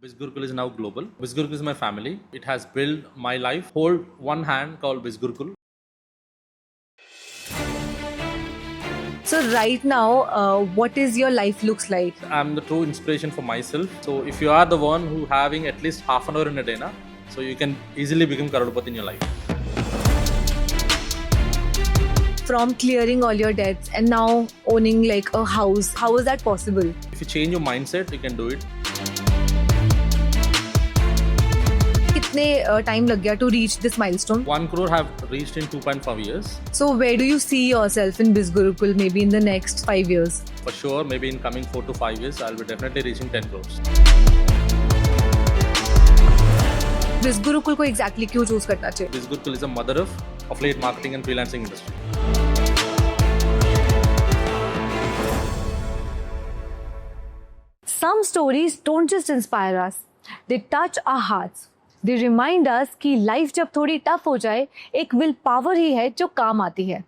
BizGurukul is now global. BizGurukul is my family. It has built my life. Hold one hand called BizGurukul. So right now, what is your life looks like? I'm the true inspiration for myself. So if you are the one who having at least half an hour in a day, na, so you can easily become Karodpati in your life. From clearing all your debts and now owning like a house, how is that possible? If you change your mindset, you can do it. कितने time लग गया to reach this milestone? 1 crore have reached in 2.5 years. So where do you see yourself in BizGurukul maybe in the next 5 years? For sure, maybe in coming 4 to 5 years, I'll be definitely reaching 10 crores. BizGurukul को exactly क्यों choose करना चाहिए? BizGurukul is a mother of affiliate marketing and freelancing industry. Some stories don't just inspire us, they touch our hearts. They remind us कि life जब थोड़ी tough हो जाए, एक will power ही है जो काम आती है.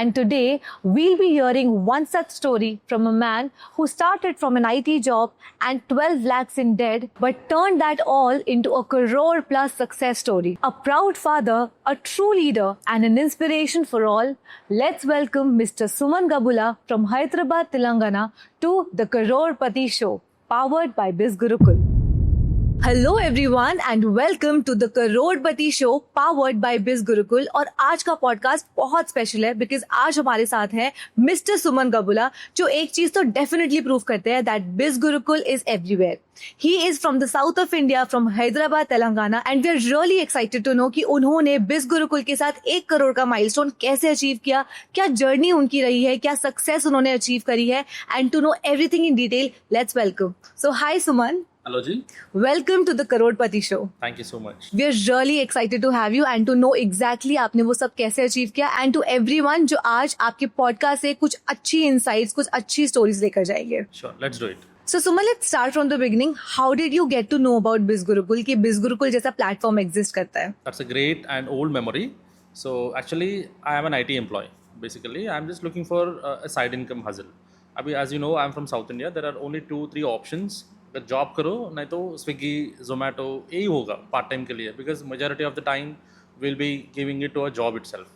And today, we'll be hearing one such story from a man who started from an IT job and 12 lakhs in debt, but turned that all into a crore plus success story. A proud father, a true leader, and an inspiration for all. Let's welcome Mr. Suman Gabula from Hyderabad, Telangana to the Crorepati Show, powered by BizGurukul. Hello everyone and welcome to the Crorepati show powered by BizGurukul. और आज का podcast बहुत special है because आज हमारे साथ हैं mister सुमन गबुला, जो एक चीज तो डेफिनेटली प्रूव करते हैं that BizGurukul is everywhere. He is from the south of India, from Hyderabad, Telangana, and we are really excited to know कि उन्होंने BizGurukul के साथ 1 करोड़ का माइलस्टोन कैसे अचीव किया, क्या जर्नी उनकी रही है, क्या सक्सेस उन्होंने अचीव करी है, and to know everything in detail, let's welcome. So hi Suman. Hello, Ji. Welcome to the Crorepati Show. Thank you so much. We are really excited to have you and to know exactly आपने वो सब कैसे achieve किया, and to everyone जो आज आपके podcast से कुछ अच्छी insights, कुछ अच्छी stories लेकर जाएंगे. Sure, let's do it. So Suman, let's start from the beginning. How did you get to know about BizGurukul कि BizGurukul जैसा platform exist करता है? That's a great and old memory. So actually, I am an IT employee. Basically, I'm just looking for a side income hustle. अभी as you know, I'm from South India. There are only 2-3 options. अगर job करो नहीं तो स्विगी जोमेटो यही होगा part time के लिए, because majority of the time will be giving it to a job itself.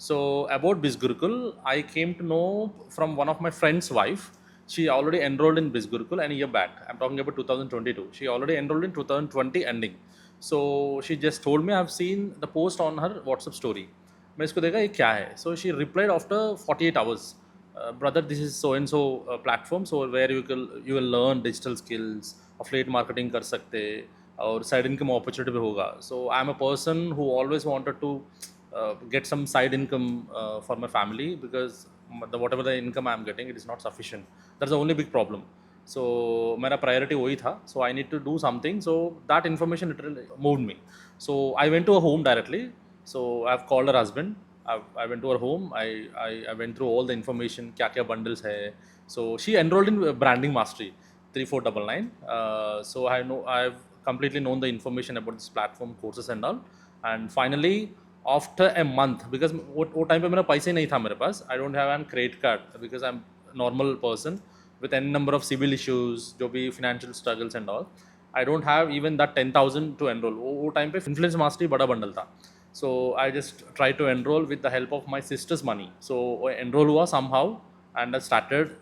So about BizGurukul, I came to know from one of my friends wife. She already enrolled in BizGurukul and a year back. I'm talking about 2022. She already enrolled in 2020 ending. So she just told me, I've seen the post on her WhatsApp story. मैं इसको देखा ये क्या है. So she replied after 48 hours. Brother, this is so and so platform, so where you will learn digital skills, affiliate marketing कर सकते और side income opportunity भी होगा. So I'm a person who always wanted to get some side income for my family, because whatever the income I'm getting, it is not sufficient. That's the only big problem. So मेरा priority वही था. So I need to do something. So that information literally moved me. So I went to her home directly. So I've called her husband. I went to her home. I went through all the information, क्या क्या bundles है. So she enrolled in branding mastery 3499. So I've completely known the information about this platform, courses and all. And finally, after a month, because वो time पे मेरा पैसे नहीं था मेरे पास. I don't have a credit card because I'm a normal person with n number of civil issues, जो भी financial struggles and all. I don't have even that 10,000 to enroll. वो time पे influence mastery बड़ा bundle था. So I just tried to enroll with the help of my sister's money. So enroll हुआ somehow, and I started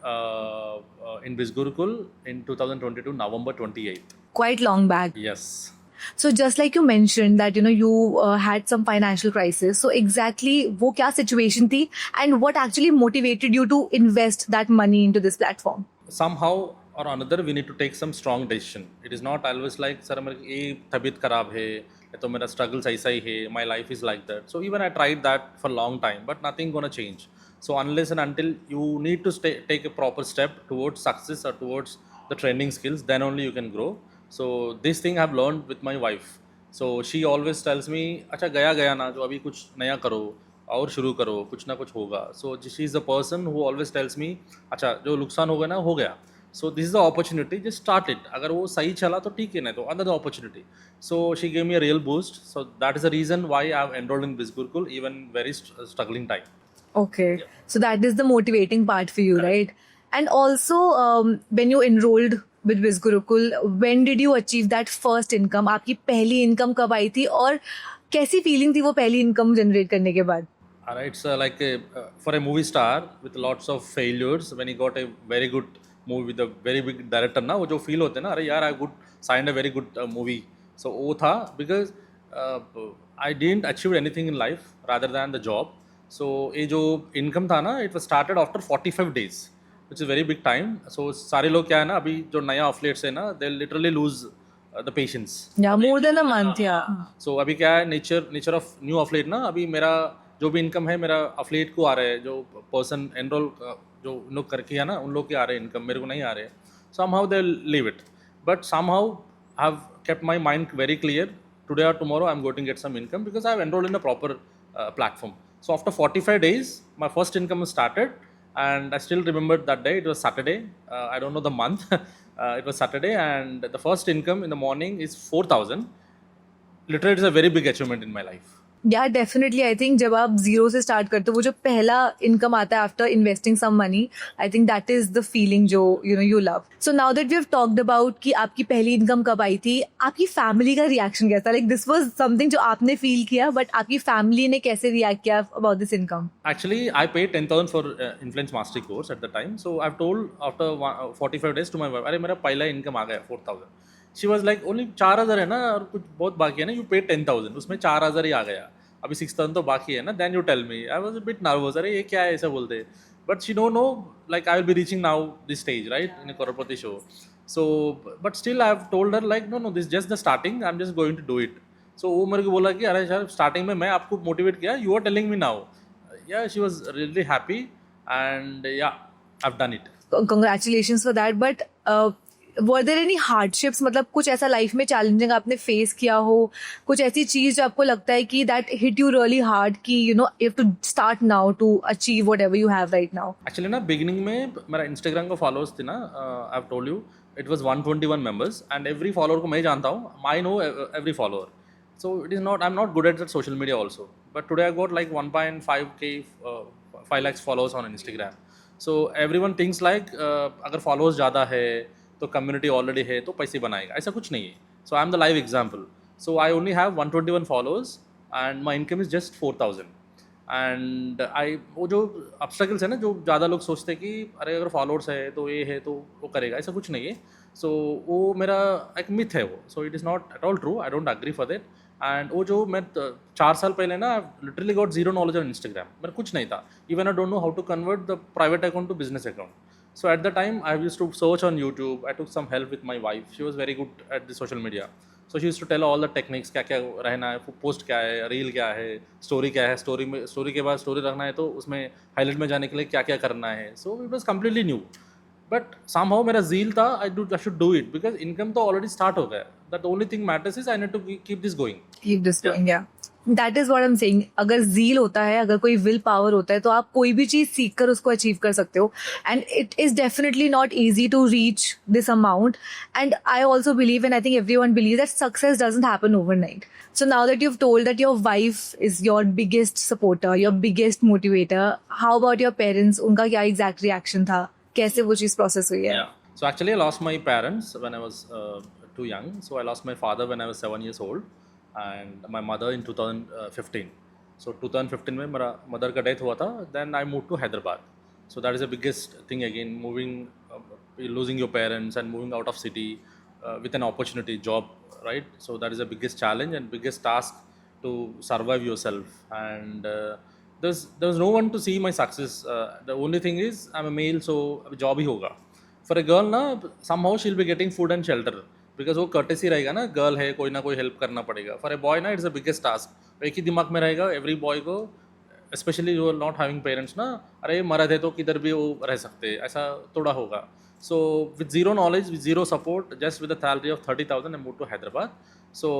in BizGurukul in 2022 November 28th. Quite long back. Yes. So just like you mentioned that you had some financial crisis. So exactly वो क्या situation थी and what actually motivated you to invest that money into this platform? Somehow or another we need to take some strong decision. It is not always like sir मेरी ये तबीयत खराब है तो मेरा struggles ऐसा ही है, my life is like that. So even I tried that for a long time, but nothing gonna change. So unless and until you need to take a proper step towards success or towards the training skills, then only you can grow. So this thing I've learned with my wife. So she always tells me, अच्छा गया गया ना, जो अभी कुछ नया करो और शुरू करो, कुछ ना कुछ होगा. So she is the person who always tells me, अच्छा जो नुकसान हो गया ना हो गया. So this is the opportunity, just start it. अगर वो सही चला तो ठीक है, नहीं तो another opportunity. So she gave me a real boost. So that is the reason why I have enrolled in BizGurukul, even very struggling time. Okay. So that is the motivating part for you, right? And also when you enrolled with Biz Gurukul, when did you achieve that first income? आपकी पहली income कब आई थी और कैसी feeling थी वो पहली income generate करने के बाद? It's like for a movie star with lots of failures, when he got a very good movie with a very big director ना, वो जो feel होते हैं ना, अरे यार I good signed a very good movie. So वो था because I didn't achieve anything in life rather than the job. So ये जो income था ना, it was started after 45 days, which is very big time. So सारे लोग क्या है ना, अभी जो नया affiliates है ना, they literally lose the patience. Yeah, more than a month, yeah. सो अभी क्या है, नेचर ऑफ न्यू अफिलिएट ना, अभी मेरा जो भी इनकम है मेरा अफिलिएट को आ रहा है, जो पर्सन एनरोल जो उन लोग करके है ना, उन लोग के आ रहे हैं इनकम, मेरे को नहीं आ रहे हैं. Somehow they leave it, but somehow I have kept my mind very clear. Today or tomorrow I'm going to get some income because I have enrolled in a proper platform. So after 45 days my first income started, and I still remember that day. It was Saturday. I don't know the month. It was Saturday, and the first income in the morning is 4,000. Literally, it's a very big achievement in my life. Yeah, definitely. I think जब आप zero से start करते हो, वो जो पहला income आता है after investing some money, I think that is the feeling जो you love. So now that we have talked about कि आपकी पहली income कब आई थी, आपकी family का reaction क्या था? Like this was something जो आपने feel किया, but आपकी family ने कैसे react किया about this income? Actually, I paid 10,000 for influence mastery course at the time. So I've told after 45 days to my wife, अरे मेरा पहला income आ गया 4,000. She was like, only 4,000 है ना, और कुछ बहुत बाकी है ना, you paid 10,000, उसमें 4,000 ही आ गया, अभी 6,000 तो बाकी है ना. Then you tell me. I was a bit nervous. अरे ये क्या है, ऐसा बोलते. But she don't know, like I will be reaching now this stage, right, in a Crorepati show. So, but still I have told her like, no, this is just the starting. I'm just going to do it. So वो मेरे को बोला कि अरे यार starting में मैं आपको motivate किया. You are telling me now. Yeah, she was really happy, and yeah, I've done it. Congratulations for that. But were there any hardships? मतलब कुछ ऐसा लाइफ में चैलेंजिंग आपने फेस किया हो, कुछ ऐसी चीज जो आपको लगता है कि that hit you really hard कि you have to start now to achieve whatever you have right now? Actually ना बिगिनिंग में मेरा इंस्टाग्राम का फॉलोअर्स थे ना, I have told you it was 121 members, and every follower को मैं जानता हूँ, I know every follower. So it is not, I am not good at that social media also, but today I got like 1.5K 5 lakhs followers on Instagram. So every one things like अगर followers ज़्यादा है तो community already है तो पैसे बनाएगा, ऐसा कुछ नहीं है. So I am the live example. So I only have 121 followers and my income is just 4,000. And I वो जो ऑब्स्टेकल्स है ना, जो ज़्यादा लोग सोचते हैं कि अरे अगर फॉलोअर्स है तो ये है तो वो करेगा, ऐसा कुछ नहीं है. सो वो मेरा एक मिथ है वो. So it is not at all true. I don't agree for that. And वो जो मैं 4 साल पहले ना, literally got zero knowledge on Instagram. मेरा कुछ नहीं था. Even I don't know how to convert the private account to business account. So at the time I used to search on YouTube. I took some help with my wife. She was very good at the social media. So she used to tell all the techniques, क्या क्या रहना है, post क्या है, reel क्या है, story क्या है, स्टोरी के बाद स्टोरी रखना है तो उसमें हाईलाइट में जाने के लिए क्या क्या करना है. So it was completely new, but somehow मेरा जील था, I should do it because income तो ऑलरेडी स्टार्ट हो गया. That only thing matters is I need to keep this going. Yeah that is what I am saying. अगर zeal होता है, अगर कोई विल पावर होता है, तो आप कोई भी चीज सीख कर उसको अचीव कर सकते हो. And it is definitely not easy to reach this amount. And I also believe, and I think everyone believe, that success doesn't happen overnight. So now that you've told that your wife is your biggest supporter, your biggest motivator, how about your parents? उनका क्या exact reaction था? कैसे वो चीज़ process हुई है? Yeah. So actually I lost my parents when I was too young. So I lost my father when I was 7 years old, and my mother in 2015. So 2015 में मेरा mother का death हुआ था. Then I moved to Hyderabad. So that is the biggest thing again, moving, losing your parents and moving out of city with an opportunity job, right? So that is the biggest challenge and biggest task to survive yourself. And there's no one to see my success. The only thing is I'm a male, so job ही होगा. For a girl ना, somehow she'll be getting food and shelter because वो courtesy रहेगा ना, girl है, कोई ना कोई help करना पड़ेगा. For a boy ना, it's the biggest task. एक ही दिमाग में रहेगा every boy को, especially जो not having parents ना, अरे मर्द है तो किधर भी वो रह सकते, ऐसा थोड़ा होगा. So with zero knowledge, with zero support, just with a salary of 30,000, I moved to Hyderabad. So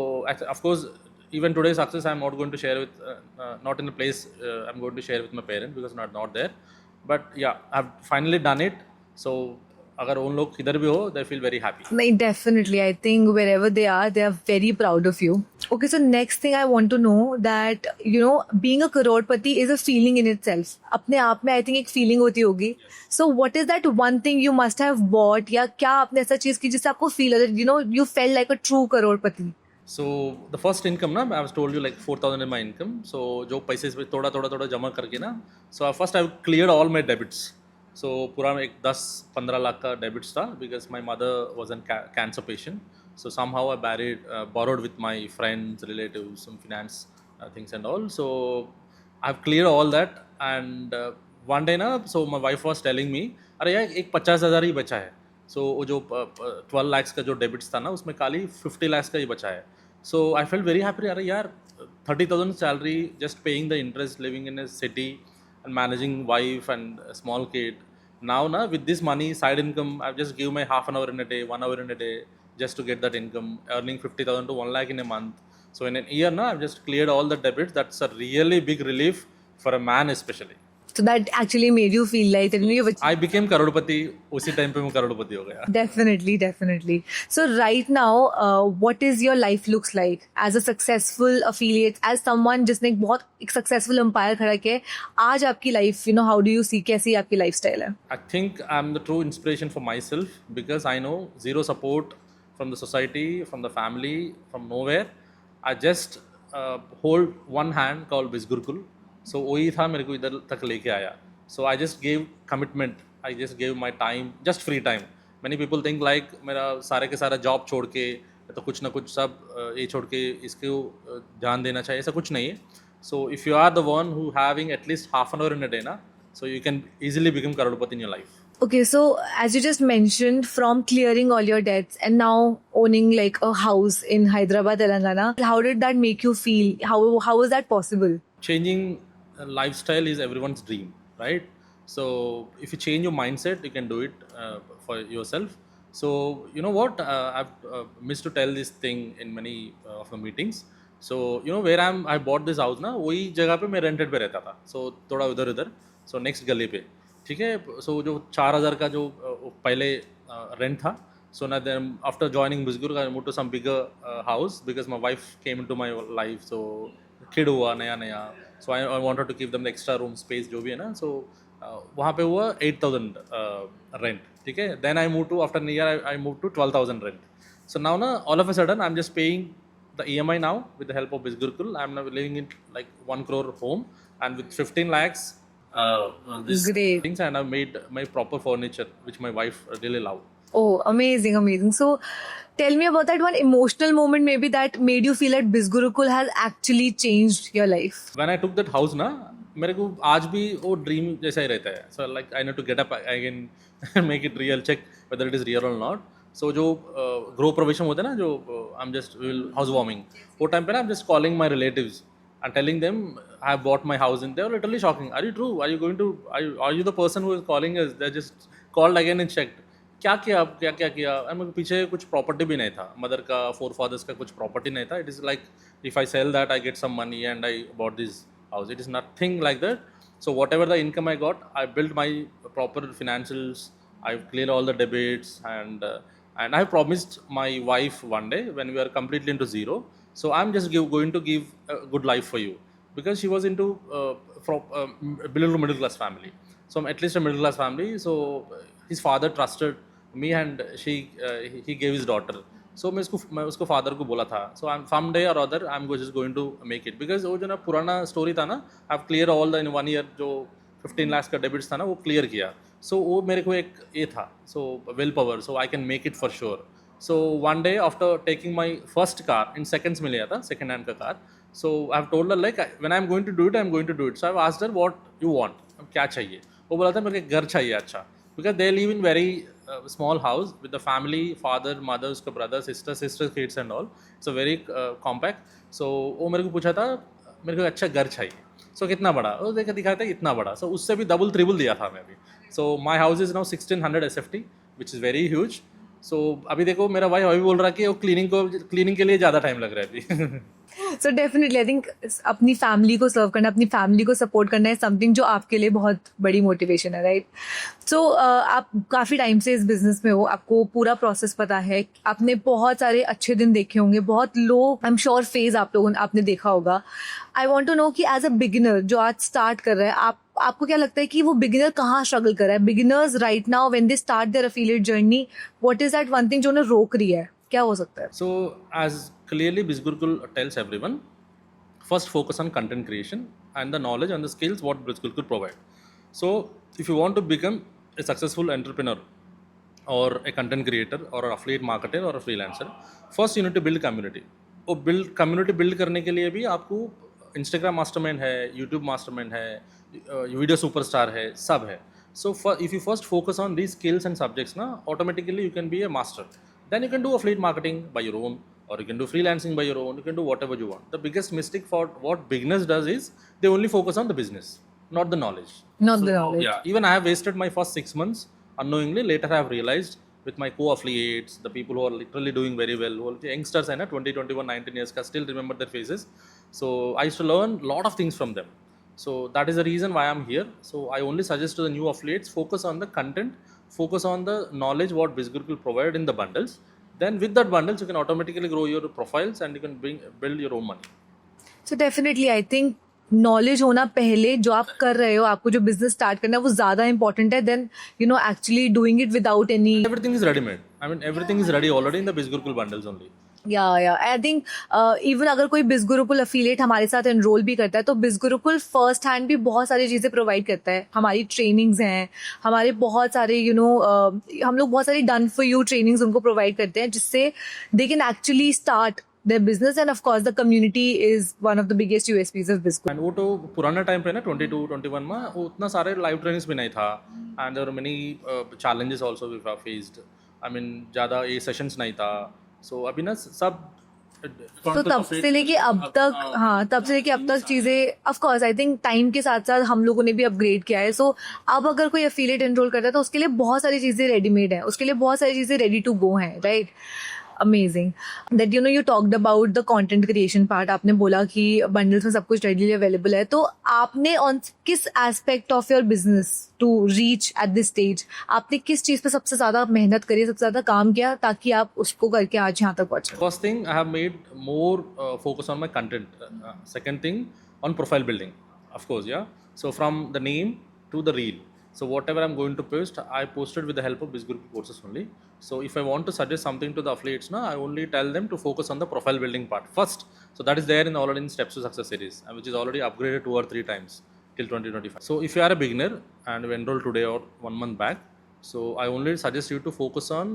of course, even today's success, I'm not going to share with, not in a place I'm going to share with my parents because not there. But yeah, I've finally done it. So अगर उन लोग किधर भी हो they feel very happy. No, definitely. I think wherever they are very proud of you. Okay, so next thing I want to know that, being a crorepati is a feeling in itself. अपने आप में I think एक feeling होती होगी. So what is that one thing you must have bought या क्या आपने ऐसा चीज की जिससे आपको feel होता है, you felt like a true crorepati? So the first income ना, I was told you like 4,000 in my income. So जो पैसे पे थोड़ा जमा करके ना, so first I cleared all my debits. So पूरा एक 10-15 लाख का debits था because my mother was a cancer patient. So somehow I borrowed with my friends, relatives, some finance things and all. So I've cleared all that and one day ना, so my wife was telling me, अरे यार एक 50,000 ही बचा है. सो वो जो 12 lakhs का जो डेबिट्स था ना उसमें खाली 50 lakhs का ही बचा है. So I felt very happy. अरे यार 30,000 salary, just paying the interest, living in a city and managing wife and small kid. Now ना with this money side income I just give my half an hour in a day, 1 hour in a day just to get that income, earning 50,000 to 1 lakh in a month. So in an year na I've just cleared all the debits. That's a really big relief for a man especially. So that actually made you feel like that you I became करोड़पति. उसी time पे मैं करोड़पति हो गया. Definitely. So right now, what is your life looks like as a successful affiliate, as someone जिसने एक बहुत एक successful empire खड़ा किया है, आज आपकी life, how do you see, कैसी आपकी lifestyle है? I think I'm the true inspiration for myself because I know zero support from the society, from the family, from nowhere. I just hold one hand called Bizgurkul. So वही था मेरे को इधर तक लेके आया. So I just gave commitment. I just gave my time, just free time. Many people think like मेरा सारे के सारा जॉब छोड़ के तो कुछ ना कुछ सब ये छोड़ के इसको ध्यान देना चाहिए, ऐसा कुछ नहीं है. So if you are the one who having at least half an hour in a day ना, so you can easily become Crorepati in your life. Okay, so as you just mentioned, from clearing all your debts and now owning like a house in Hyderabad, Telangana, how did that make you feel? How was that possible? Changing lifestyle is everyone's dream, right? So if you change your mindset you can do it for yourself. So you know what, I've missed to tell this thing in many of the meetings. So where I bought this house ना, वही जगह पे मैं rented पे रहता था. So थोड़ा उधर so next गली पे, ठीक है. So जो 4,000 का जो पहले rent था, so now then after joining Bizgur I moved to some bigger house because my wife came into my life. So kid हुआ नया, so I wanted to give them the extra room space जो भी है ना. So वहाँ पे हुआ 8,000 rent, ठीक है. Then I moved to, after a year I moved to 12,000 rent. So now na all of a sudden I'm just paying the EMI now with the help of Bizgurkul. I'm now living in like 1 crore home and with 15 lakhs this Great. things, and I've made my proper furniture which my wife really loved. Oh, amazing. So tell me about that one emotional moment maybe that made you feel that Bizgurukul has actually changed your life. When I took that house ना, मेरे को आज भी वो dream जैसा ही रहता है. So like I need to get up again make it real, check whether it is real or not. So जो गृह प्रवेशम होता है ना, जो I'm just house warming, वो टाइम पे ना I'm just calling my relatives and telling them I have bought my house, and they were literally shocking. Are you true? Are you going to? Are you the person who is calling us? They just called again and checked. क्या किया and मेरे पीछे कुछ property भी नहीं था, mother का, four fathers का कुछ प्रॉपर्टी नहीं था. It is like if I sell that I get some money and I bought this house. It is nothing like that. So whatever the income I got, I build my proper financials, I clear all the debits and I have promised my wife one day when we are completely into zero. So I'm just going to give a good life for you because she was into below middle class family. So I'm at least a middle class family. So his father trusted me and he gave his daughter. So मैं उसको father को बोला था. So I'm someday or other I'm just going to make it because वो जो ना पुराना story था ना, I've cleared all the in 1 year जो 15 lakhs का डेबिट्स था ना, वो क्लियर किया. सो वो मेरे को एक ये था, so will power, so I can make it for sure. So one day after taking my first car, in seconds में लिया था सेकेंड हैंड का car. So I have told her like when I am going to do it, I am going to do it. So I have asked her what you want, क्या चाहिए. वो बोला था मेरे को घर चाहिए अच्छा, because they live in very small house with the family, father mother, उसका brother sister kids and all. It's a very compact. So वो मेरे को पूछा था मेरे को अच्छा घर चाहिए. सो कितना बड़ा, वो देखा दिखाया था इतना बड़ा. सो उससे भी डबल ट्रिबल दिया था मैं भी. So my house is now 1600 SFT, which is very huge. सो अभी देखो मेरा भाई अभी बोल रहा है कि वो क्लीनिंग के लिए ज़्यादा टाइम लग रहा है अभी सो डेफिनेटली आई थिंक अपनी फैमिली को सर्व करना, अपनी फैमिली को सपोर्ट करना है समथिंग जो आपके लिए बहुत बड़ी मोटिवेशन है, राइट? सो आप काफ़ी टाइम से इस बिजनेस में हो, आपको पूरा प्रोसेस पता है, आपने बहुत सारे अच्छे दिन देखे होंगे, बहुत लो आई एम श्योर फेज आप लोगों ने आपने देखा होगा. आई वॉन्ट टू नो कि एज अ बिगिनर जो आज स्टार्ट कर रहा है, आपको क्या लगता है कि वो बिगिनर कहाँ स्ट्रगल कर रहा है? Beginners right now when they start their affiliate journey, what is that one thing जो उन्हें रोक रही है? क्या हो सकता है? So, as clearly BizGurukul tells everyone, first focus on content creation and the knowledge and the skills what BizGurukul provide. So, if you want to become a successful entrepreneur or a content creator or an affiliate marketer or a freelancer, first you need to build community. और community build करने के लिए भी आपको Instagram mastermind है, YouTube mastermind है, video superstar है, सब है. So, if you first focus on these skills and subjects, ना automatically you can be a master. Then you can do affiliate marketing by your own, or you can do freelancing by your own. You can do whatever you want. The biggest mistake for what beginners does is they only focus on the business, not the knowledge. Not the knowledge. Yeah, even I have wasted my first 6 months unknowingly. Later I have realized with my co-affiliates, the people who are literally doing very well, who are the youngsters, 20, 21, 19 years, I still remember their faces. So I used to learn a lot of things from them. So that is the reason why I'm here. So I only suggest to the new affiliates, focus on the content, focus on the knowledge what BizGurukul provide in the bundles. Then with that bundles, you can automatically grow your profiles and you can build your own money. So definitely I think knowledge होना पहले जो आप कर रहे हो, आपको जो business start करना है वो ज़्यादा इंपॉर्टेंट है than actually doing it without any. Everything is ready made. I mean everything is ready already in the BizGurukul bundles only. या आई थिंक इवन अगर कोई बिजगुरुकुल अफिलिएट हमारे साथ एनरोल भी करता है तो बिजगुरुकुल फर्स्ट हैंड भी बहुत सारी चीज़ें प्रोवाइड करता है. हमारी ट्रेनिंग्स हैं, हमारे बहुत सारे हम लोग बहुत सारी डन फॉर यू ट्रेनिंग्स उनको प्रोवाइड करते हैं जिससे they can actually start their business, and of course the community is one of the biggest USPs of BizGurukul. And वो तो पुराना टाइम पे ना 22, 21 में वो उतना सारे लाइव ट्रेनिंग्स भी नहीं था. And there were many challenges also we have faced. I mean ज़्यादा ये सेशंस नहीं था. So अभी ना सब तो तब से लेके अब तक चीज़ें of course I think time के साथ साथ हम लोगों ने भी अपग्रेड किया है. सो अब अगर कोई एफिलिएट एनरोल करता है तो उसके लिए बहुत सारी चीज़ें रेडीमेड हैं, उसके लिए बहुत सारी चीज़ें रेडी टू गो हैं, right? Amazing that you talked about the content creation part. आपने बोला कि बंडल्स में सब कुछ रेडीली अवेलेबल है. तो आपने ऑन किस aspect of your business to reach at this stage, आपने किस चीज़ पे सबसे ज़्यादा मेहनत करी, सबसे ज़्यादा काम किया ताकि आप उसको करके आज यहाँ तक पहुँचे? First thing, I have made more focus on my content. Second thing, on profile building, of course, yeah. So from the name to the reel. So whatever I'm going to post, I posted with the help of BizGurukul courses only. So if I want to suggest something to the affiliates, I only tell them to focus on the profile building part first. So that is there already in Steps to Success series, which is already upgraded 2 or 3 times till 2025. So if you are a beginner and you enroll today or 1 month back, so I only suggest you to focus on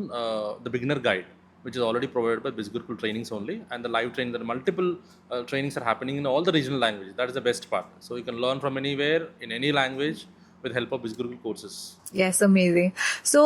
the beginner guide, which is already provided by BizGurukul trainings only, and the live training. There are multiple trainings are happening in all the regional languages. That is the best part. So you can learn from anywhere in any language with help of BizGurukul courses. Yes, amazing. So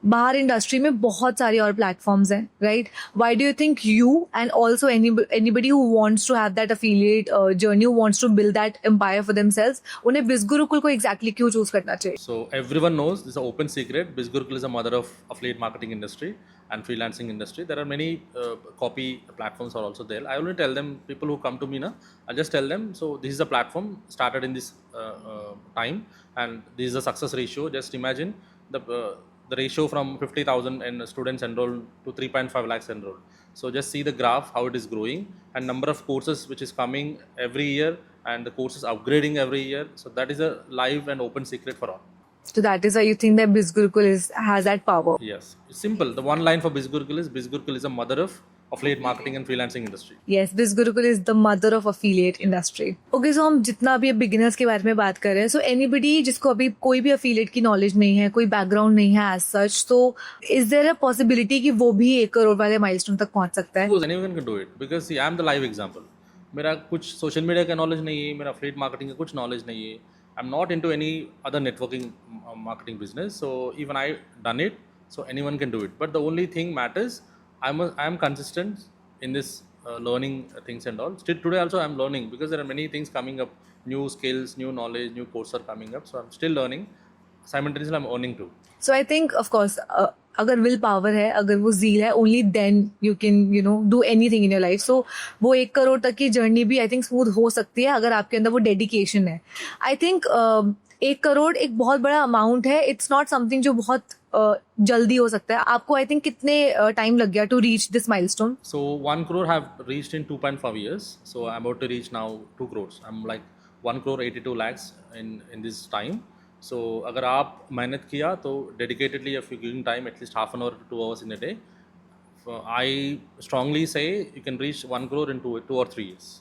बाहर industry में बहुत सारे और platforms हैं, right? Why do you think you and also anybody who wants to have that affiliate journey, who wants to build that empire for themselves, उन्हें BizGurukul को exactly क्यों choose करना चाहिए? So everyone knows this is an open secret. BizGurukul is a mother of affiliate marketing industry and freelancing industry. There are many copy platforms are also there. I only tell them, people who come to me, I just tell them, so this is a platform started in this time, and this is a success ratio. Just imagine the ratio from 50,000 and students enrolled to 3.5 lakhs enrolled. So just see the graph, how it is growing, and number of courses which is coming every year, and the courses upgrading every year. So that is a live and open secret for all. So that is why you think that BizGurukul has that power? Yes, it's simple. The one line for BizGurukul is a mother of affiliate marketing and freelancing industry. Yes, BizGurukul is the mother of affiliate industry. Okay, so हम जितना भी beginners के बारे में बात कर रहे हैं, so anybody जिसको अभी कोई भी affiliate की knowledge नहीं है, कोई background नहीं है as such, so is there a possibility कि वो भी 1 करोड़ वाले milestone तक पहुंच सकता है? Of course, anyone can do it because see, I am the live example. मेरा कुछ social media का knowledge नहीं है, मेरा affiliate marketing का कुछ knowledge नहीं है. I'm not into any other networking marketing business, so even I done it, so anyone can do it. But the only thing matters, I am consistent in this learning things and all. Still today also I am learning because there are many things coming up, new skills, new knowledge, new courses are coming up. So I'm still learning. Simultaneously I'm earning too. So I think, of course, अगर will power है, अगर वो zeal है, only then you can do anything in your life. So वो 1 करोड़ तक की journey भी I think smooth हो सकती है अगर आपके अंदर वो डेडिकेशन है. आई थिंक 1 करोड़ एक बहुत बड़ा अमाउंट है. इट्स नॉट समथिंग जो बहुत जल्दी हो सकता है. आपको आई थिंक कितने टाइम लग गया to reach this milestone? So 1 crore have reached in 2.5 years. So I'm about to reach now 2 crores. I'm like 1 crore 82 lakhs in this time. So अगर आप मेहनत किया तो dedicatedly if you giving time at least half an hour to 2 hours in a day, I strongly say you can reach 1 crore in 2 or 3 years.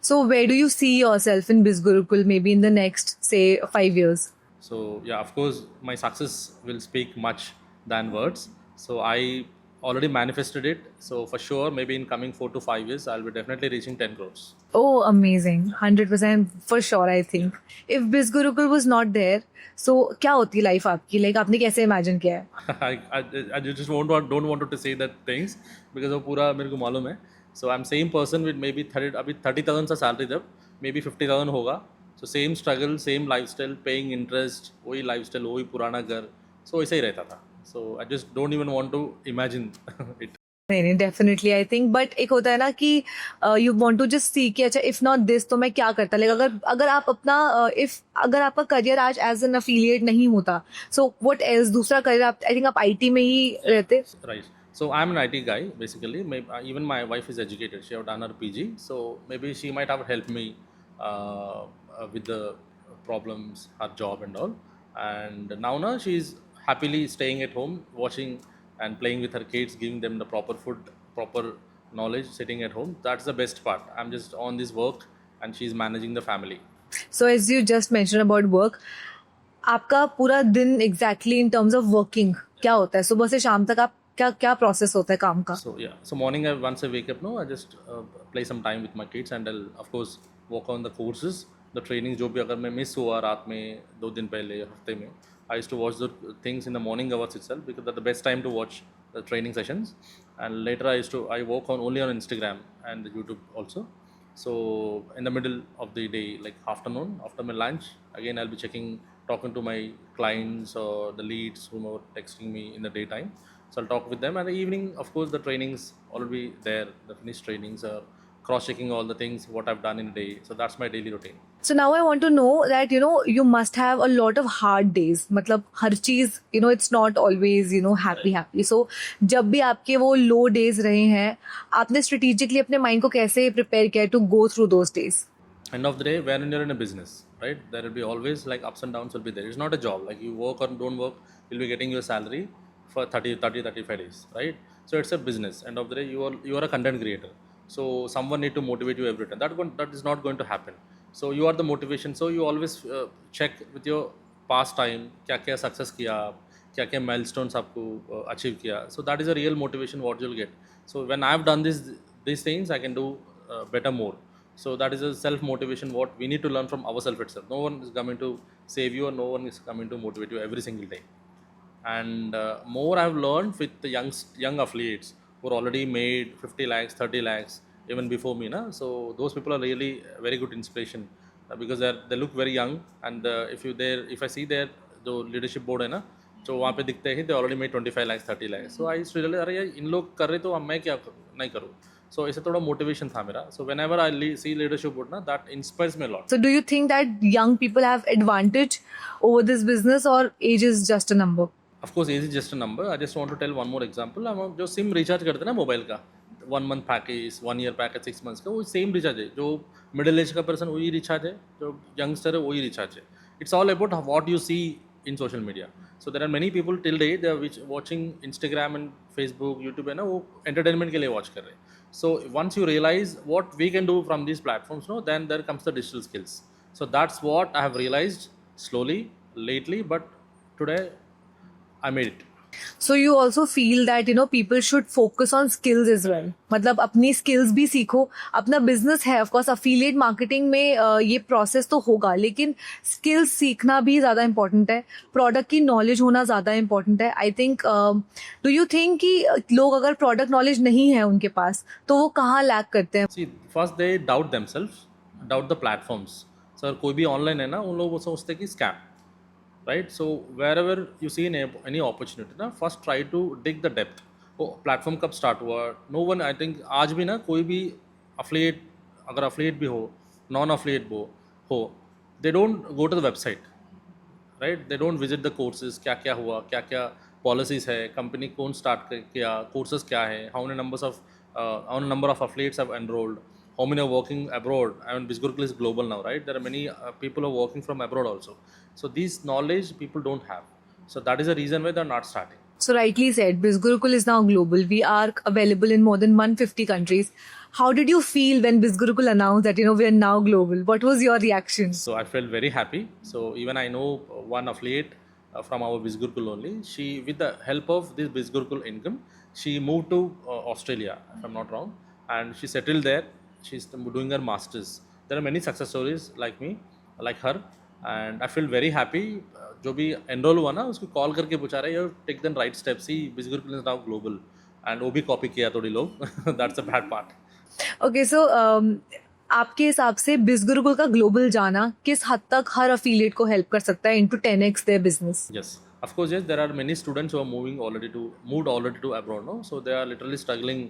So where do you see yourself in Biz Gurukul maybe in the next say 5 years? So yeah, of course, my success will speak much than words. So I already manifested it. So for sure, maybe in coming 4 to 5 years, I'll be definitely reaching 10 crores. Oh, amazing. 100% for sure, I think. If Biz Gurukul was not there, so क्या होती life आपकी? Like आपने कैसे imagine किया है? I just don't want to say that things because वो पूरा मेरे को मालूम है. So I'm same person with maybe 30,000 सा salary जब maybe 50,000 होगा. So same struggle, same lifestyle, paying interest, वही lifestyle, वही पुराना घर. So ऐसा ही रहता था. So I just don't even want to imagine it. नहीं डेफिनेटली आई थिंक. बट एक होता है ना कि you want to just see कि अच्छा इफ नॉट दिस तो मैं क्या करता. लाइक अगर आप अपना अगर आपका करियर आज एज एन अफिलिएट नहीं होता, सो व्हाट एल्स दूसरा करियर आप आई थिंक आप आईटी में ही रहते. Right. So I'm an IT guy basically. Even my wife is educated. She have done her PG. So maybe she might have helped me with the problems, her job and all. And now she's happily staying at home, watching and playing with her kids, giving them the proper food, proper knowledge, sitting at home. That's the best part. I'm just on this work, and she's managing the family. So as you just mention about work, आपका पूरा दिन exactly in terms of working क्या होता है? सुबह से शाम तक आप क्या क्या प्रोसेस होता है काम का? So yeah, so morning once I wake up, no, I just play some time with my kids, and I'll of course work on the courses, the trainings. जो भी अगर मैं miss हुआ रात में 2 दिन पहले हफ्ते में, I used to watch the things in the morning hours itself because that's the best time to watch the training sessions. And later I work only on Instagram and YouTube also. So in the middle of the day, like afternoon, after my lunch, again I'll be talking to my clients or the leads whom are texting me in the daytime. So I'll talk with them. And the evening, of course, the trainings will be there. The finished trainings are cross-checking all the things what I've done in a day. So that's my daily routine. So now I want to know that you must have a lot of hard days. मतलब हर चीज it's not always happy. So जब भी आपके वो low days रहे हैं, आपने strategically अपने mind को कैसे prepare किया to go through those days? End of the day, when you're in a business, right, there will be always like ups and downs will be there. It's not a job. Like you work or don't work, you'll be getting your salary for 35 days, right? So it's a business. End of the day, you are a content creator. So someone need to motivate you every time. That is not going to happen. So you are the motivation. So you always check with your past time क्या क्या success किया आप, क्या क्या milestones आपको achieve किया. So that is a real motivation what you'll get. So when I've done these things, I can do better more. So that is a self motivation what we need to learn from ourselves itself. No one is coming to save you, or no one is coming to motivate you every single day. And more I've learned with the young affiliates who already made 50 lakhs, 30 lakhs even before me, na? So those people are really very good inspiration because they look very young. And if I see their जो leadership board है ना, जो वहाँ पे दिखते हैं, they already made 25 lakhs, 30 lakhs. So I used to realize अरे यार इन लोग कर रहे तो अब मैं क्या नहीं करूँ. So ऐसे थोड़ा motivation था मेरा. So whenever I see leadership board ना, that inspires me a lot. So do you think that young people have advantage over this business or age is just a number? Of course, age is just a number. I just want to tell one more example. हम जो SIM recharge करते हैं ना mobile का, 1 month package, 1 year package, 6 months का, वो same recharge है. जो मिडिल एज का पर्सन वही रिचार्ज है, जो यंगस्टर है वही रिचार्ज है. It's all about what you see in social media. So there are many people till day they are watching Instagram and Facebook, YouTube है ना, वो एंटरटेनमेंट के लिए वॉच कर रहे हैं. So once you realise what we can do from these platforms, no, then there comes the digital skills. So that's what I have realised slowly, lately, but today I made it. So you also feel that people should focus on skills as well. मतलब अपनी skills भी सीखो. अपना business है, of course affiliate marketing में ये process तो होगा, लेकिन skills सीखना भी ज़्यादा important है. Product की knowledge होना ज़्यादा important है. I think do you think कि लोग अगर product knowledge नहीं है उनके पास तो वो कहाँ lack करते हैं? See, first they doubt themselves, doubt the platforms. Sir कोई भी ऑनलाइन है ना, उन लोग वो सोचते हैं कि scam. right? So wherever you see any opportunity ना, first try to dig the depth. वो प्लेटफॉर्म कब स्टार्ट हुआ, नो वन आई थिंक आज भी ना कोई भी अफिलिएट, अगर अफिलिएट भी हो, नॉन अफिलिएट हो, they don't go to the website, right? They don't visit the courses, क्या क्या हुआ, क्या क्या पॉलिसीज है, कंपनी कौन स्टार्ट किया, कोर्सेज क्या है, how many number of affiliates have enrolled, how many are working abroad. I mean, BizGurukul is global now, right? There are many people who are working from abroad also. So these knowledge people don't have. So that is the reason why they're not starting. So rightly said, BizGurukul is now global. We are available in more than 150 countries. How did you feel when BizGurukul announced that we are now global? What was your reaction? So I felt very happy. So even I know one affiliate from our BizGurukul only. She, with the help of this BizGurukul income, she moved to Australia, if I'm not wrong, and she settled there. She's doing her masters. There are many success stories like me, like her, and I feel very happy. जो भी enrol हुआ ना, उसको call करके पूछा रहा है, you take the right steps, he BizGurukul is now global, and वो भी कॉपी किया थोड़ी लोग. That's a bad part. Okay, so आपके हिसाब से BizGurukul का ग्लोबल जाना किस हद तक हर अफिलिएट को हेल्प कर सकता है into 10x their business? Yes, of course, yes. There are many students who are moved already to abroad, no? So they are literally struggling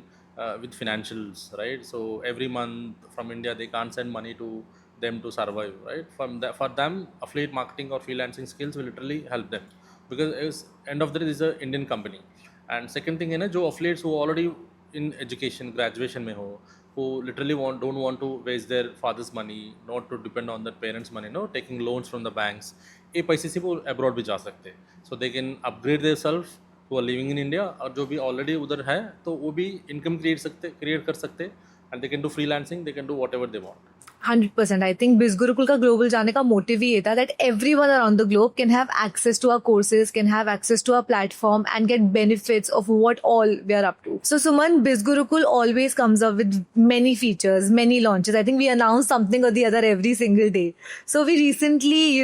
with financials, right? So every month from India, they can't send money to them to survive, right? For them, affiliate marketing or freelancing skills will literally help them, because it's end of the day, this is an Indian company. And second thing है ना, जो affiliates who already in education, graduation में हो, who literally don't want to waste their father's money, not to depend on their parents' money, no, taking loans from the banks. ये पैसे से वो abroad भी जा सकते हैं. So they can upgrade themselves who are living in India, और जो भी already उधर है तो वो भी income create कर सकते, and they can do freelancing, they can do whatever they want. 100%. I think BizGurukul का ग्लोबल जाने का मोटिव ही ये था that everyone around the globe can have access to our courses, can have access to our platform and get benefits of what all we are up to. So Suman, BizGurukul always comes up with many features, many launches. I think we announce something or the other every single day. So we recently,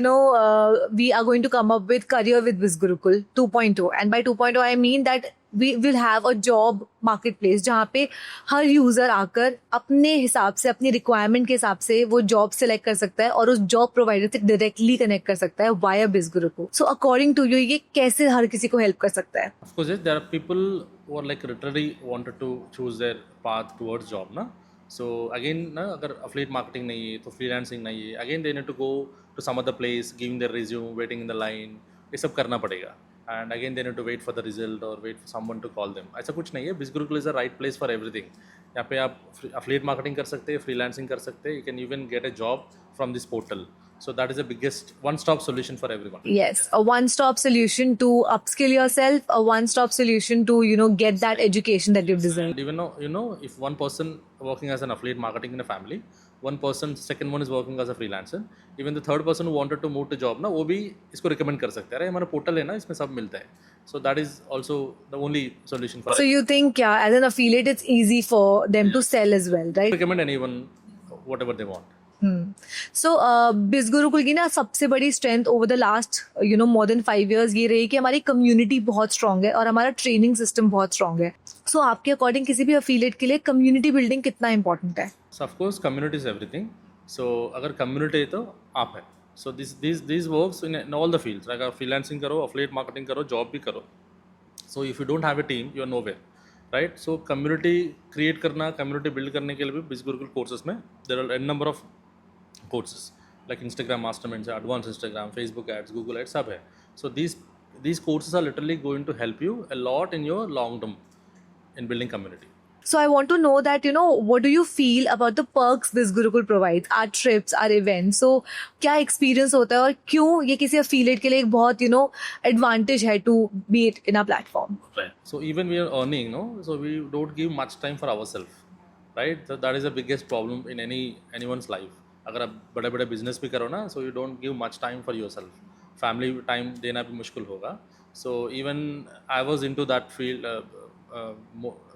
we are going to come up with Career with BizGurukul 2.0. And by 2.0, I mean that we will have a job marketplace जहाँ पे हर user आकर अपने हिसाब से, अपनी requirement के हिसाब से वो जॉब सेलेक्ट कर सकता है और उस जॉब प्रोवाइडर से डायरेक्टली कनेक्ट कर सकता है via BizGurukul. So according to you ये कैसे हर किसी को हेल्प कर सकता है? Of course, yes, there are people who are like literally wanted to choose their path towards job, ना. So again, ना, अगर affiliate marketing नहीं है तो freelancing नहीं है, again they need to go to some other place, giving their resume, waiting in the line, ये सब करना पड़ेगा. And again they need to wait for the result or wait for someone to call them. ऐसा कुछ नहीं है. BizGurukul is the right place for everything. यहाँ पे आप affiliate marketing कर सकते हैं, freelancing कर सकते हैं, you can even get a job from this portal. So that is the biggest one-stop solution for everyone. Yes, a one-stop solution to upskill yourself, a one-stop solution to get that education that you've deserved. And even though, if one person working as an affiliate marketing in a family, one person, second one is working as a freelancer, even the third person who wanted to move to job ना, वो भी इसको recommend कर सकते हैं. अरे हमारा portal है ना, इसमें सब मिलता है. So that is also the only solution for. So you think, yeah, as an affiliate, it's easy for them to sell as well, right? Recommend anyone whatever they want. So BizGurukul की ना सबसे बड़ी strength over the last more than 5 years ये रही कि हमारी community बहुत strong है और हमारा ट्रेनिंग सिस्टम बहुत स्ट्रांग है. सो आपके अकॉर्डिंग किसी भी अफिलिएट के लिए कम्युनिटी बिल्डिंग कितना इंपॉर्टेंट है? So of course community is everything. So अगर community है तो आप है. So this works in all the fields. like freelancing करो, affiliate marketing करो, job भी करो. So if you don't have a team, you are nowhere, right? So community create करना, community build करने के लिए भी BizGurukul courses में there are a number of courses like Instagram masterminds, advanced Instagram, Facebook ads, Google ads, सब है. So these courses are literally going to help you a lot in your long term in building community. So I want to know that what do you feel about the perks BizGurukul provides, our trips, our events. So क्या experience होता है और क्यों ये किसी affiliate के लिए एक बहुत advantage है to be it in a platform. Right. So even we are earning, no, so we don't give much time for ourselves, right? So that is the biggest problem in anyone's life. अगर आप बड़े बड़े business भी करो ना, so you don't give much time for yourself. Family time देना भी मुश्किल होगा. So even I was into that field,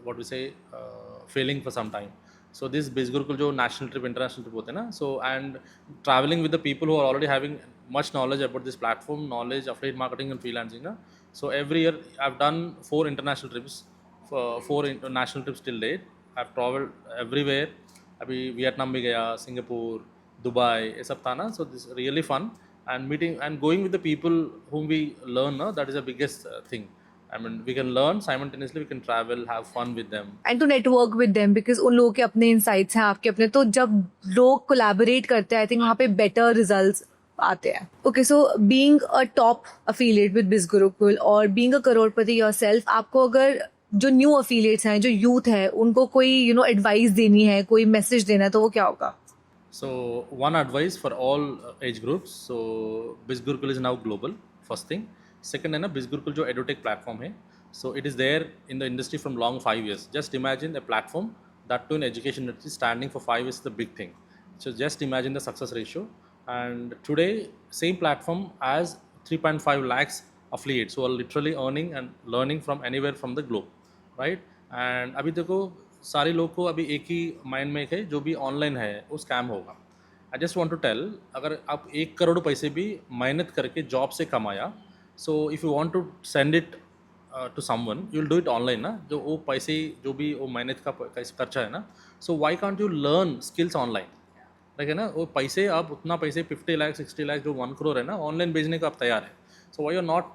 what we say, failing for some time. So this BizGurukul जो national trip, international trip होते हैं ना, so and traveling with the people who are already having much knowledge about this platform, knowledge, affiliate marketing and freelancing ना. So every year I've done 4 international trips, 4 international trips till date. I've traveled everywhere. अभी Vietnam भी गया, Singapore, Dubai, ये सब था ना. So this is really fun. and meeting and going with the people whom we learn, that is the biggest thing. I mean, we can learn simultaneously, we can travel, have fun with them. And to network with them because उन लोगों के अपने insights हैं, आपके अपने, तो जब लोग कोलैबोरेट करते हैं आई थिंक वहाँ पे बेटर रिजल्ट्स आते हैं. Okay, so being a top affiliate with बिज गुरुकुल और बीइंग अ करोड़पति योरसेल्फ, आपको अगर जो न्यू अफिलिएट्स हैं, जो यूथ है, उनको कोई एडवाइस देनी है, कोई मैसेज देना है, तो वो क्या होगा? So one advice for all age groups. So Biz Gurukul is now global. First thing. Second है ना, Biz Gurukul जो edutech platform है. So it is there in the industry from long 5 years. Just imagine a platform that to an education industry standing for 5 years is the big thing. So just imagine the success ratio. And today same platform has 3.5 lakhs affiliates who are literally earning and learning from anywhere from the globe, right? And अभी देखो सारे लोग को अभी एक ही mind में है, जो भी ऑनलाइन है वो स्कैम होगा. I just want to tell, अगर आप 1 करोड़ पैसे भी मेहनत करके जॉब से कमाया, so if you want to send it to someone, you will do it online ना. जो वो पैसे, जो भी वो मेहनत का खर्चा है ना, so why can't you learn skills online? ठीक है ना, वो पैसे, आप उतना पैसे 50 लाख 60 लाख जो 1 करोड़ है ना, ऑनलाइन भेजने को आप तैयार है. So why are not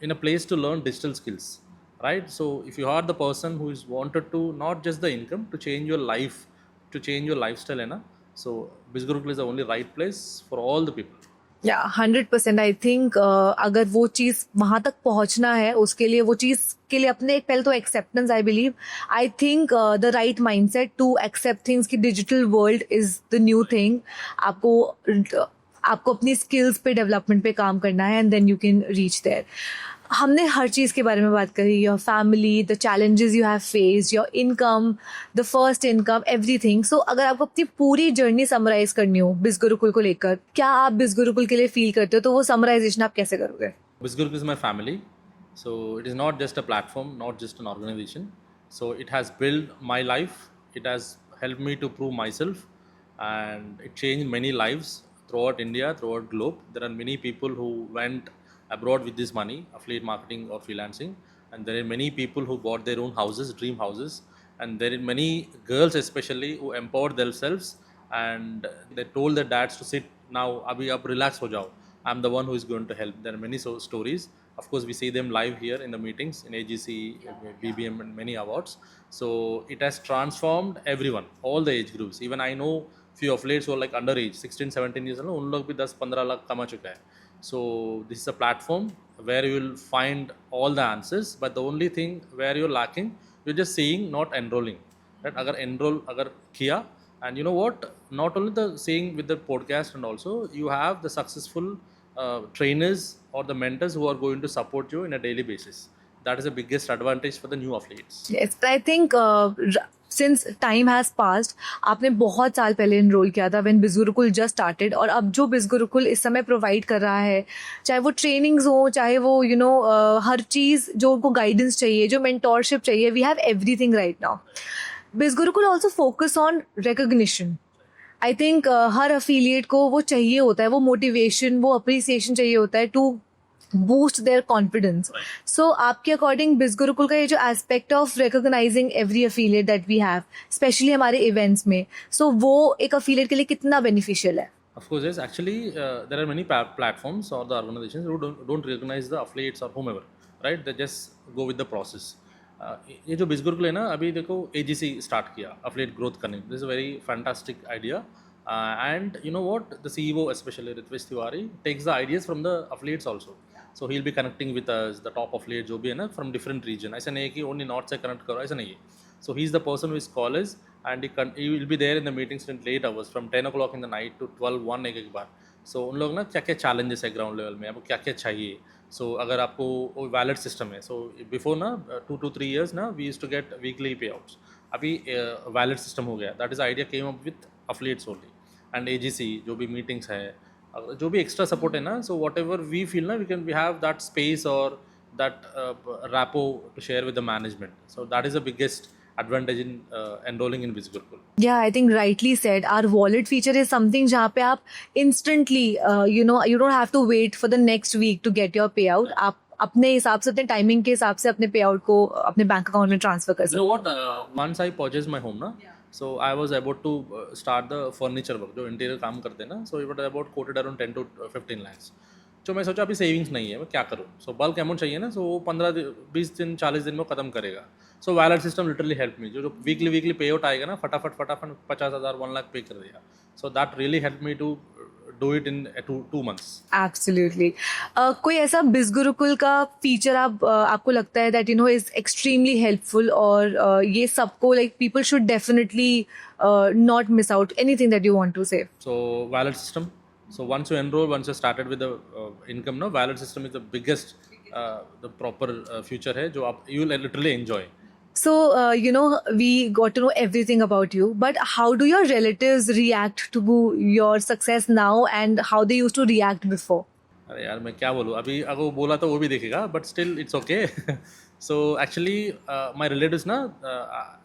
in a place to learn digital skills, right? So if you are the person who is wanted to not just the income, to change your life, to change your lifestyle, है ना, so Biz Gurukul is the only right place for all the people. या 100% I think अगर वो चीज़ वहाँ तक पहुँचना है, उसके लिए वो चीज़ के लिए अपने एक पहले तो acceptance, I believe, I think the right mindset to accept things कि digital world is the new thing. आपको अपनी स्किल्स पे, डेवलपमेंट पे काम करना है and then you can reach there. हमने हर चीज़ के बारे में बात करी, your family, the challenges you have faced, your income, the first income, everything. So अगर आपको अपनी पूरी जर्नी समराइज करनी हो बिज गुरुकुल को लेकर, क्या आप बिज गुरुकुल के लिए फील करते हो, तो वो समराइजेशन आप कैसे करोगे? Biz Gurukul is my family, so it is not just a platform, not just an organization. So it has built my life, it has helped me to prove myself, and it changed many lives throughout India, throughout globe. There are many people who went abroad with this money, affiliate marketing or freelancing, and there are many people who bought their own houses, dream houses, and there are many girls especially who empowered themselves and they told their dads to sit now, abhi ab relax ho jao, I'm the one who is going to help. There are many stories. Of course, we see them live here in the meetings in AGC, BBM, and many awards. So it has transformed everyone, all the age groups. Even I know few affiliates who are like underage, 16, 17 years old, उन लोग भी 10-15 लाख कमा चुका है. So this is a platform where you will find all the answers, but the only thing where you're lacking, you're just seeing, not enrolling. Right? अगर enroll अगर किया, and you know what? Not only the saying with the podcast, and also you have the successful trainers or the mentors who are going to support you in a daily basis. That is the biggest advantage for the new affiliates. Yes, but I think since time has passed, आपने बहुत साल पहले enrol किया था when Biz Gurukul just started, और अब जो Biz Gurukul इस समय प्रोवाइड कर रहा है, चाहे वो ट्रेनिंग्स हो, चाहे वो हर चीज़ जो उनको गाइडेंस चाहिए, जो मेंटोरशिप चाहिए, we have everything right now. Biz Gurukul also focus on recognition. I think हर अफिलिएट को वो चाहिए होता है, वो मोटिवेशन, वो अप्रिसिएशन चाहिए होता है to boost their confidence. So आपके अकॉर्डिंग बिज गुरुकुल का ये जो aspect of recognising every affiliate that we have, especially हमारे इवेंट्स में, सो वो एक अफिलिएट के लिए कितना बेनिफिशियल है? Of course, yes. Actually, there are many platforms or the organizations who don't recognize the affiliates or whomever, right? They just go with the process. ये जो Biz Gurukul है ना, अभी देखो AGC स्टार्ट किया affiliate growth करने. This is a very fantastic idea. And you know what? The CEO, especially Ritvish Tiwari, takes the ideas from the affiliates also. So he'll be connecting with us, the top affiliate जो भी है ना, from different region. ऐसा नहीं है कि only north से connect करो, ऐसा नहीं है. So he's the person who is callers, and he will be there in the meetings in late hours from 10 o'clock in the night to 12-1 एक बार. So उन लोग ना क्या क्या challenges है ground level में, आपको क्या क्या चाहिए. So अगर आपको वैलेट सिस्टम है, so before ना 2 to 3 years ना we used to get weekly payouts. अभी वैलेट सिस्टम हो गया. That is idea came up with affiliates only. And AGC जो भी meetings है, जो भी extra support है ना, so whatever we feel ना, we have that space or that rapport to share with the management. So that is the biggest advantage in enrolling in Biz Gurukul. Yeah, I think rightly said. Our wallet feature is something जहाँ पे आप instantly, you don't have to wait for the next week to get your payout. आप अपने हिसाब से, अपने timing के हिसाब से अपने पे आउट को अपने बैंक अकाउंट में ट्रांसफर कर You सकते know what? Once I purchased my home, na, so I was about to start the furniture work, जो इंटीरियर काम करते हैं ना, so it was about quoted around 10 to 15 lakhs. तो मैं सोचा अभी सेविंग्स नहीं है, मैं क्या करूँ? सो बल्क अमाउंट चाहिए ना, सो वो 15-20 दिन 40 दिन में ख़त्म करेगा. So wallet system literally help me. जो वीकली पे आउट आएगा ना, फटाफट 50,000 1 लाख पे कर दिया. So that really help me to do it in 2 months. Absolutely. कोई ऐसा बिज़गुरुकुल का फीचर आपको लगता है that you know is extremely helpful, और ये सबको like people should definitely not miss out, anything that you want to say? So wallet system. So once you enroll, once you started with the income, no, wallet system is the biggest, the proper future है जो आप you will literally enjoy. So, you know, we got to know everything about you, but how do your relatives react to your success now and how they used to react before? अरे यार मैं क्या बोलूँ अभी, अगर वो बोला तो वो भी देखेगा, but still it's okay. So actually my relatives ना,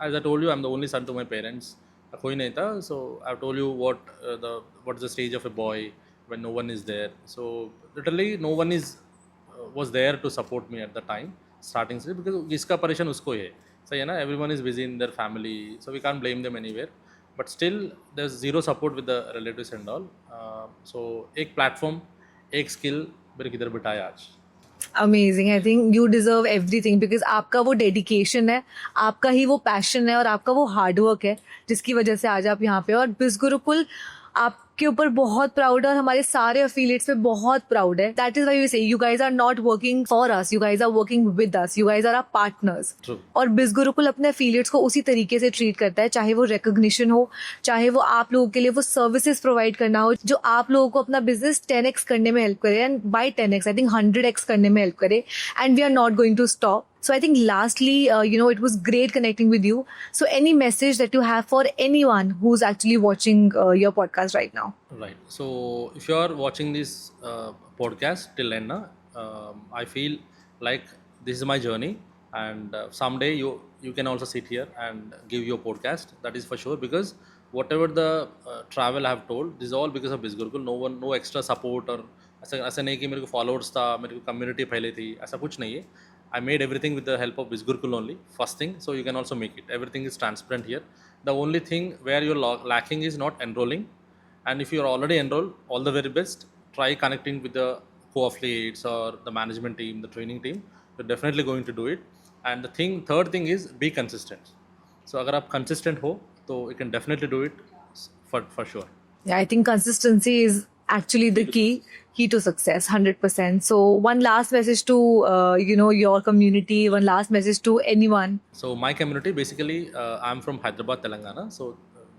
as I told you, I am the only son to my parents. कोई नहीं था. So I told you what is the stage of a boy when no one is there. So literally no one was there to support me at the time starting stage, because जिसका परेशान उसको ही है, सही है ना. everyone is busy in their family, so we can't blame them anywhere, but still there's zero support with the relatives and all. So एक platform, एक skill मेरे किधर बिठाया आज. Amazing. I think you deserve everything, because आपका वो dedication है, आपका ही वो पैशन है और आपका वो हार्डवर्क है जिसकी वजह से आज आप यहाँ पे हो. और बिज़गुरुकुल आपके ऊपर बहुत प्राउड है और हमारे सारे अफिलिएट्स पे बहुत प्राउड है. That is why we say you guys are not working for us, you guys are working with us, you guys are our partners. True. और बिज़गुरुकुल अपने अफिलिएट्स को उसी तरीके से ट्रीट करता है, चाहे वो रिकॉग्निशन हो, चाहे वो आप लोगों के लिए वो सर्विसेज प्रोवाइड करना हो जो आप लोगों को अपना बिजनेस 10x करने में हेल्प करे, and bye 10x I think 100x करने में हेल्प करे. And we are not going to stop. So I think lastly, you know, it was great connecting with you. So any message that you have for anyone who's actually watching your podcast right now? Right. So if you are watching this podcast till end, I feel like this is my journey, and someday you can also sit here and give your podcast. That is for sure, because whatever the travel I have told, this is all because of BizGurukul. No extra support, और ऐसा नहीं कि मेरे को followers था, मेरे को community पहले थी, ऐसा कुछ नहीं है. I made everything with the help of BizGurukul only, first thing, so you can also make it. Everything is transparent here. The only thing where you're lacking is not enrolling, and if you're already enrolled, all the very best. Try connecting with the co-affiliates or the management team, the training team. You're definitely going to do it. And the third thing is be consistent. So अगर आप consistent हो तो you can definitely do it for sure. Yeah, I think consistency is actually the key to success, 100%. So one last message to you know, your community, one last message to anyone. So my community, basically, I'm from Hyderabad, Telangana. So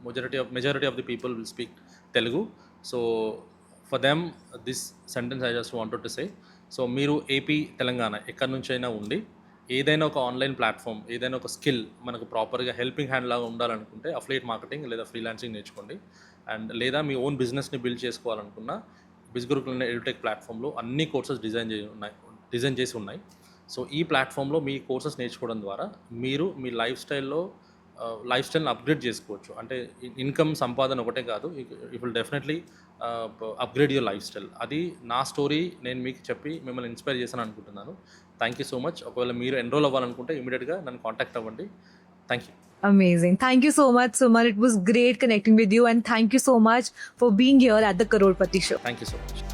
majority of the people will speak Telugu. So for them, this sentence I just wanted to say. So మీరు AP Telangana ఎక్కడి నుంచి అయినా ఉండి ఏదైనా ఒక online platform, ఏదైనా ఒక skill మనకు ప్రాపర్గా హెల్పింగ్ హ్యాండ్ లాగా ఉండాలనుకుంటే అఫిలియేట్ మార్కెటింగ్ లేదా ఫ్రీలాన్సింగ్ నేర్చుకోండి. అండ్ లేదా మీ ఓన్ బిజినెస్ని బిల్డ్ చేసుకోవాలనుకున్న బిజ్గురుకుల్ ఎడ్యుటెక్ ప్లాట్ఫామ్లో అన్ని కోర్సెస్ డిజైన్ చేసి ఉన్నాయి. సో ఈ ప్లాట్ఫామ్లో మీ కోర్సెస్ నేర్చుకోవడం ద్వారా మీరు మీ లైఫ్ స్టైల్ని అప్గ్రేడ్ చేసుకోవచ్చు. అంటే ఇన్కమ్ సంపాదన ఒకటే కాదు, it will definitely upgrade your life style. అది నా స్టోరీ, నేను మీకు చెప్పి మిమ్మల్ని ఇన్స్పైర్ చేశాను అనుకుంటున్నాను. Thank you so much. ఒకవేళ మీరు ఎన్రోల్ అవ్వాలనుకుంటే ఇమీడియట్గా నన్ను కాంటాక్ట్ అవ్వండి. Thank you. Amazing. Thank you so much, Suman. It was great connecting with you, and thank you so much for being here at the Crorepati Show. Thank you so much.